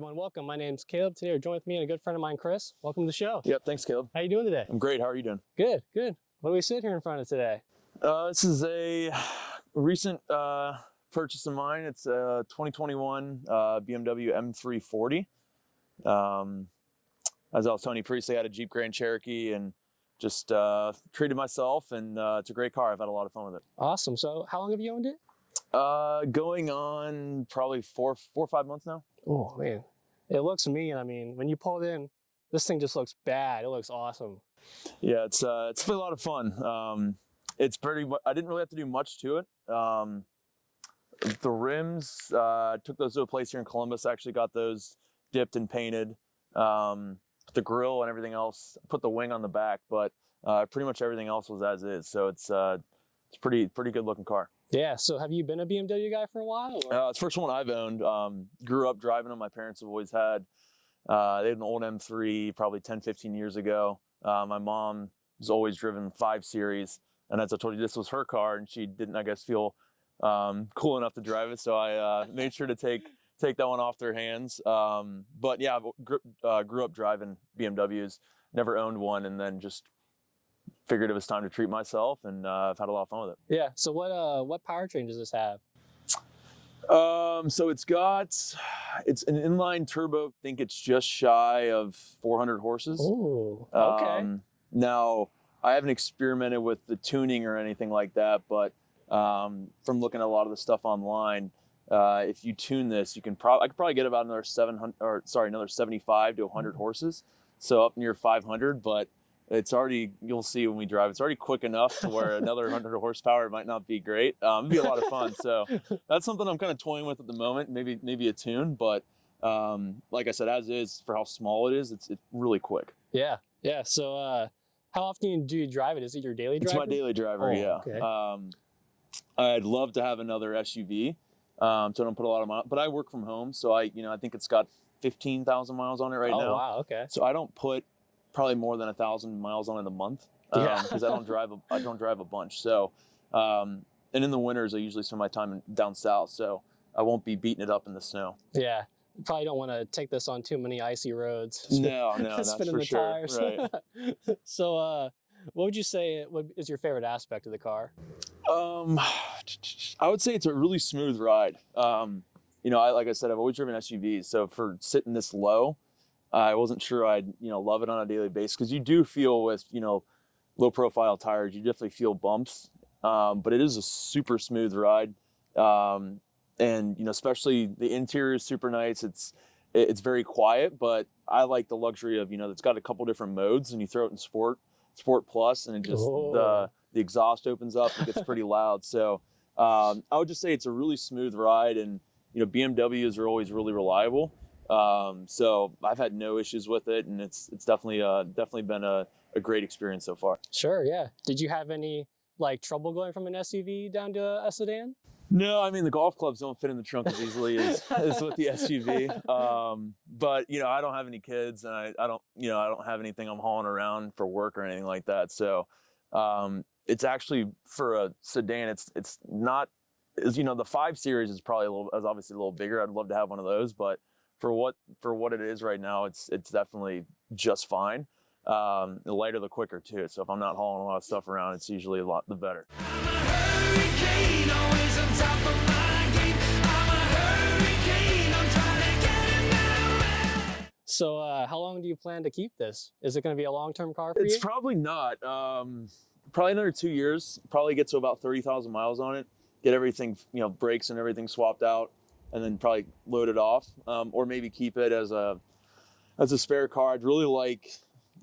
everyone, welcome. My name's Caleb. Today we're joined with me and a good friend of mine, Kris. Welcome to the show. Yep, thanks, Caleb. How you doing today? I'm great. How are you doing? Good, good. What do we sit here in front of today? This is a recent purchase of mine. It's a 2021 BMW M340. As I was telling you previously, I had a Jeep Grand Cherokee and just treated myself, and it's a great car. I've had a lot of fun with it. Awesome. So how long have you owned it? Going on probably four or 5 months now. Oh, man. It looks mean. I mean, when you pull it in, this thing just looks bad. It looks awesome. Yeah, it's been a lot of fun. It's pretty. I didn't really have to do much to it. The rims, took those to a place here in Columbus. I actually got those dipped and painted. The grill and everything else. Put the wing on the back, but pretty much everything else was as is. So it's pretty good looking car. Yeah. So have you been a BMW guy for a while? Or? It's the first one I've owned. Grew up driving them. My parents have always had. They had an old M3 probably 10, 15 years ago. My mom has always driven 5 Series. And as I told you, this was her car, and she didn't, I guess, feel cool enough to drive it. So I made sure to take that one off their hands. But yeah, grew up driving BMWs, never owned one, and then just figured it was time to treat myself, and I've had a lot of fun with it. Yeah. So what powertrain does this have? So it's an inline turbo. I think it's just shy of 400 horses. Oh, okay. Now, I haven't experimented with the tuning or anything like that, but from looking at a lot of the stuff online, if you tune this, I could probably get about another 75 to 100 horses, so up near 500. But it's already, you'll see when we drive, it's already quick enough to where another 100 horsepower might not be great. It'd be a lot of fun. So that's something I'm kind of toying with at the moment. Maybe a tune, but like I said, as is for how small it is, it's really quick. Yeah. Yeah. So how often do you drive it? Is it your daily driver? It's my daily driver. Oh, yeah. Okay. I'd love to have another SUV. So I don't put a lot of miles, but I work from home. So I think it's got 15,000 miles on it right now. Oh, wow. Okay. So I don't put probably more than 1,000 miles on it a month. Because I don't drive a bunch. So, and in the winters, I usually spend my time down south. So I won't be beating it up in the snow. Yeah. You probably don't want to take this on too many icy roads. No, that's for sure. Tires. Right. So, what would you say is your favorite aspect of the car? I would say it's a really smooth ride. Like I said, I've always driven SUVs. So for sitting this low, I wasn't sure I'd, love it on a daily basis, because you do feel with, low profile tires, you definitely feel bumps. But it is a super smooth ride. And especially the interior is super nice. It's very quiet, but I like the luxury of, it's got a couple different modes, and you throw it in Sport Plus, and it just, the exhaust opens up and gets pretty loud. So I would just say it's a really smooth ride, and BMWs are always really reliable. So I've had no issues with it, and it's definitely been a great experience so far. Sure, yeah. Did you have any trouble going from an SUV down to a sedan? No, I mean, the golf clubs don't fit in the trunk as easily as with the SUV. But I don't have any kids, and I don't have anything I'm hauling around for work or anything like that. So it's actually, for a sedan, it's not, the 5 Series is probably obviously a little bigger. I'd love to have one of those, but for what it is right now, it's definitely just fine. The lighter, the quicker too. So if I'm not hauling a lot of stuff around, it's usually a lot the better. So how long do you plan to keep this? Is it going to be a long-term car for you? It's probably not. Probably another 2 years. Probably get to about 30,000 miles on it. Get everything, brakes and everything swapped out, and then probably load it off, or maybe keep it as a spare car. I'd really like,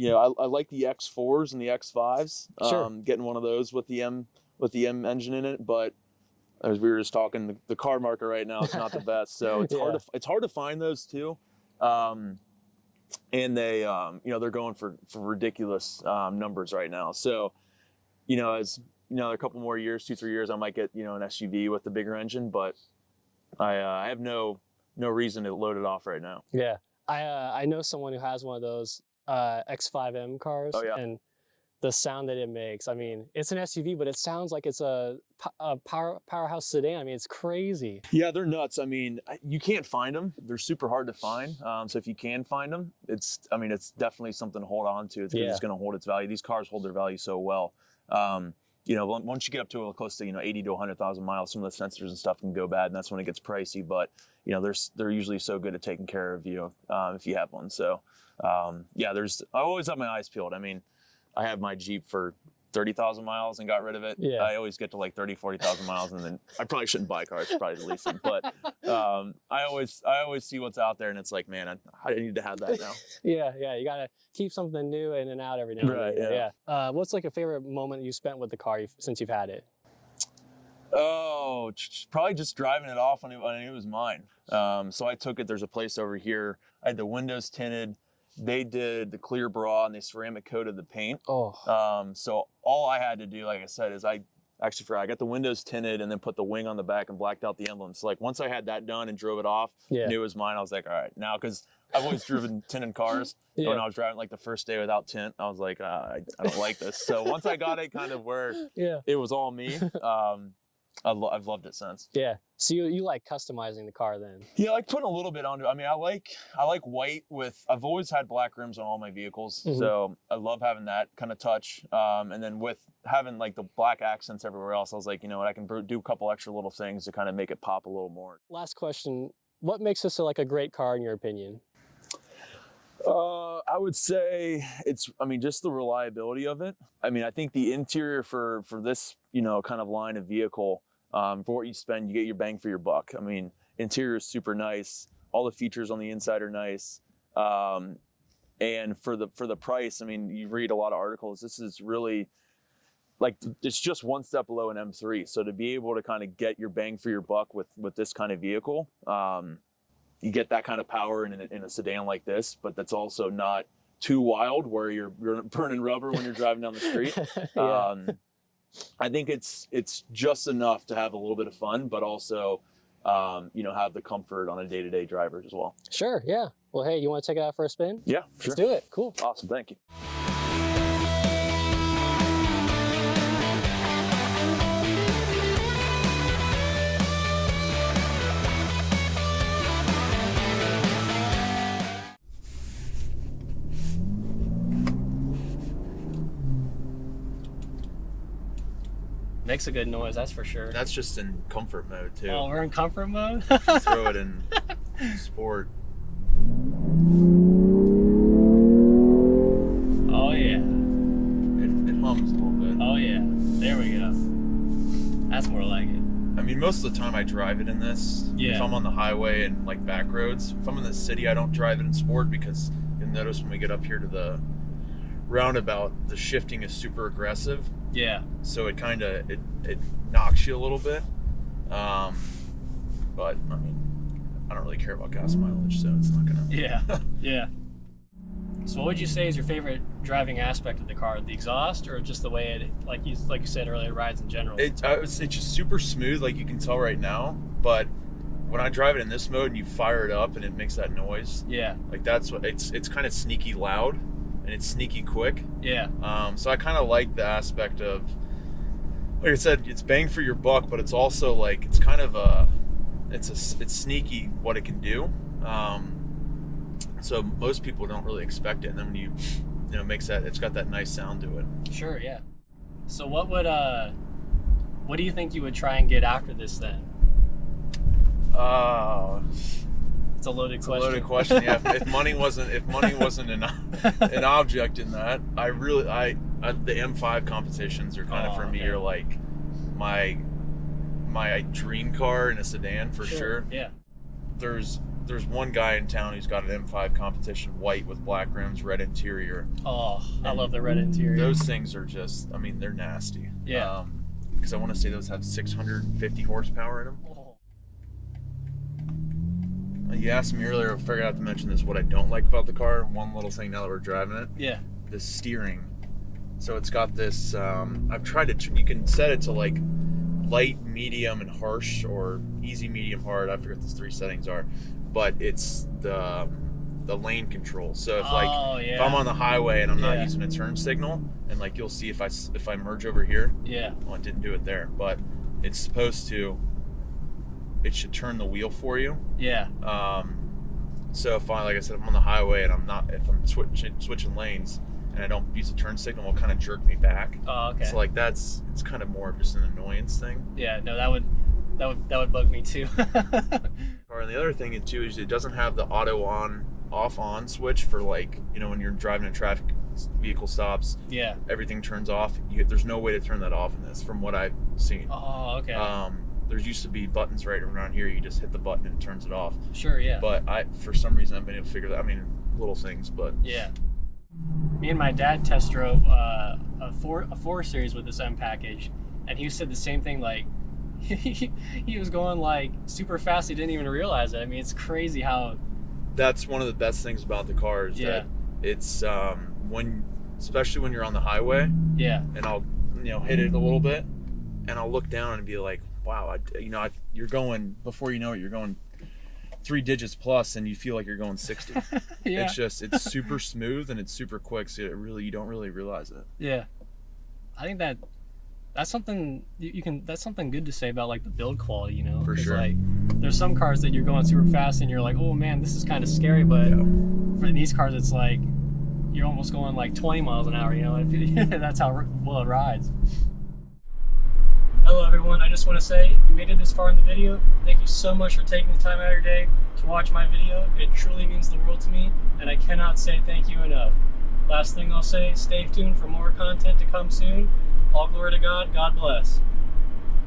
I like the X4s and the X5s. Sure. Getting one of those with the M engine in it, but as we were just talking, the car market right now is not the best, so it's hard to find those too. And they, they're going for ridiculous numbers right now. So, as a couple more years, 2-3 years, I might get an SUV with the bigger engine, but I have no reason to load it off right now. Yeah, I know someone who has one of those X5M cars. Oh, yeah. And the sound that it makes. I mean, it's an SUV, but it sounds like it's a powerhouse sedan. I mean, it's crazy. Yeah, they're nuts. I mean, you can't find them. They're super hard to find. So if you can find them, it's definitely something to hold on to. It's, it's going to hold its value. These cars hold their value so well. You know, once you get up to close to, 80 to 100,000 miles, some of the sensors and stuff can go bad, and that's when it gets pricey. But, you know, they're usually so good at taking care of you if you have one. So, yeah, I always have my eyes peeled. I mean, I have my Jeep for 30,000 miles and got rid of it. Yeah. I always get to like 30, 40,000 miles, and then I probably shouldn't buy cars, probably lease them. But I always see what's out there, and it's like, man, I need to have that now. Yeah, you gotta keep something new in and out every now and then. Right, yeah. What's like a favorite moment you spent with the car since you've had it? Oh, probably just driving it off when it was mine. So I took it. There's a place over here. I had the windows tinted. They did the clear bra and they ceramic coated the paint. Oh. So all I had to do, like I said, is I got the windows tinted and then put the wing on the back and blacked out the emblem. So like once I had that done and drove it off, knew it was mine, I was like, all right, now, because I've always driven tinted cars. When I was driving like the first day without tint, I was like, I don't like this. So once I got it kind of where it was all me, I've loved it since. Yeah. So you like customizing the car then? Yeah, like putting a little bit onto it. I mean, I like white with. I've always had black rims on all my vehicles, so I love having that kind of touch. And then with having like the black accents everywhere else, I was like, you know what, I can do a couple extra little things to kind of make it pop a little more. Last question: what makes this like a great car in your opinion? I would say just the reliability of it. I mean, I think the interior for this, kind of line of vehicle, for what you spend, you get your bang for your buck. I mean, interior is super nice. All the features on the inside are nice. And for the price, I mean, you read a lot of articles. This is really like, it's just one step below an M3. So to be able to kind of get your bang for your buck with this kind of vehicle, you get that kind of power in a sedan like this, but that's also not too wild where you're burning rubber when you're driving down the street. I think it's just enough to have a little bit of fun, but also, have the comfort on a day-to-day driver as well. Sure, yeah. Well, hey, you want to take it out for a spin? Yeah, sure. Let's do it. Cool. Awesome, thank you. Makes a good noise, that's for sure. That's just in comfort mode too. Oh, we're in comfort mode? Throw it in sport. Oh yeah. It hums a little bit. Oh yeah. There we go. That's more like it. I mean, most of the time I drive it in this. Yeah. If I'm on the highway and like back roads. If I'm in the city, I don't drive it in sport because you'll notice when we get up here to the roundabout, the shifting is super aggressive. Yeah. So it kind of it knocks you a little bit. But I mean, I don't really care about gas mileage, so it's not gonna. Yeah. Yeah. So what would you say is your favorite driving aspect of the car? The exhaust, or just the way it, like you said earlier, rides in general? It's just super smooth, like you can tell right now. But when I drive it in this mode and you fire it up and it makes that noise, like that's what it's kind of sneaky loud. And it's sneaky quick. Yeah. So I kind of like the aspect of, like I said, it's bang for your buck, but it's also like it's kind of it's sneaky what it can do. So most people don't really expect it, and then when you makes that, it's got that nice sound to it. Sure. Yeah. So what do you think you would try and get after this then? It's a loaded question. A loaded question. Yeah. If money wasn't an object in that, the M5 competitions are kind of for me are like my dream car in a sedan for sure. Yeah. There's one guy in town who's got an M5 competition, white with black rims, red interior. Oh, I love the red interior. Those things are just, I mean, they're nasty. Yeah. Because I want to say those have 650 horsepower in them. You asked me earlier, I forgot to mention this, what I don't like about the car. One little thing now that we're driving it. Yeah. The steering. So it's got this, I've tried to, you can set it to like light, medium, and harsh, or easy, medium, hard. I forget what those three settings are. But it's the the lane control. So if yeah. if I'm on the highway and I'm not Yeah. using a turn signal, and like you'll see if I merge over here, Yeah. well, it didn't do it there, but it's supposed to. It should turn the wheel for you. Yeah. So if like I said, I'm on the highway and if I'm switching lanes and I don't use a turn signal, it'll kind of jerk me back. Oh, okay. So like it's kind of more of just an annoyance thing. Yeah, no, that would bug me too. And the other thing too is it doesn't have the auto off on switch for like, you know, when you're driving in traffic, vehicle stops, Yeah. everything turns off. There's no way to turn that off in this, from what I've seen. Oh, okay. There used to be buttons right around here. You just hit the button and it turns it off. Sure, yeah. But for some reason, I've been able to figure that. I mean, little things, but Yeah. Me and my dad test drove a 4 Series with this M package, and he said the same thing. Like he was going like super fast. He didn't even realize it. I mean, it's crazy how. that's one of the best things about the car is that it's especially when you're on the highway. Yeah. And I'll hit it a little bit, and I'll look down and be like, wow, you're going, before you know it, you're going 3 digits plus, and you feel like you're going 60. Yeah. It's super smooth and it's super quick, so you don't really realize it. Yeah. I think that's something that's something good to say about like the build quality, you know. For 'Cause, sure. like there's some cars that you're going super fast and you're like, oh man, this is kind of scary, but for these cars it's like you're almost going like 20 miles an hour, you know. That's how well it rides. Hello everyone, I just want to say, if you made it this far in the video, thank you so much for taking the time out of your day to watch my video. It truly means the world to me, and I cannot say thank you enough. Last thing I'll say, stay tuned for more content to come soon. All glory to God, God bless.